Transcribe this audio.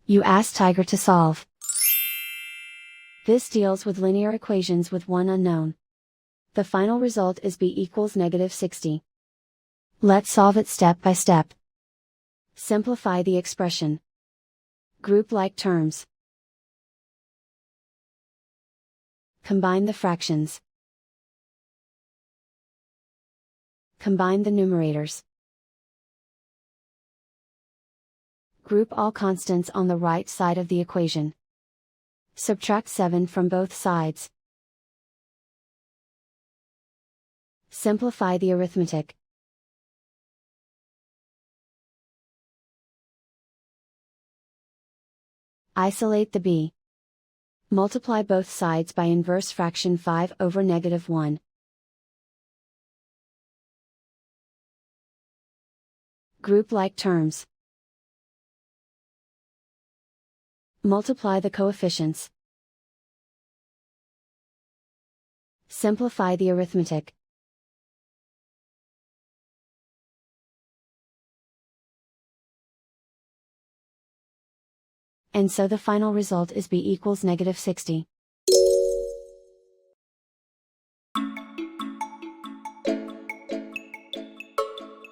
You ask Tiger to solve. This deals with linear equations with one unknown. The final result is b equals -60. Let's solve it step by step. Simplify the expression. Group like terms. Combine the fractions. Combine the numerators. Group all constants on the right side of the equation. Subtract 7 from both sides. Simplify the arithmetic. Isolate the b. Multiply both sides by inverse fraction 5 over -1. Group like terms. Multiply the coefficients. Simplify the arithmetic. And so the final result is b equals -60.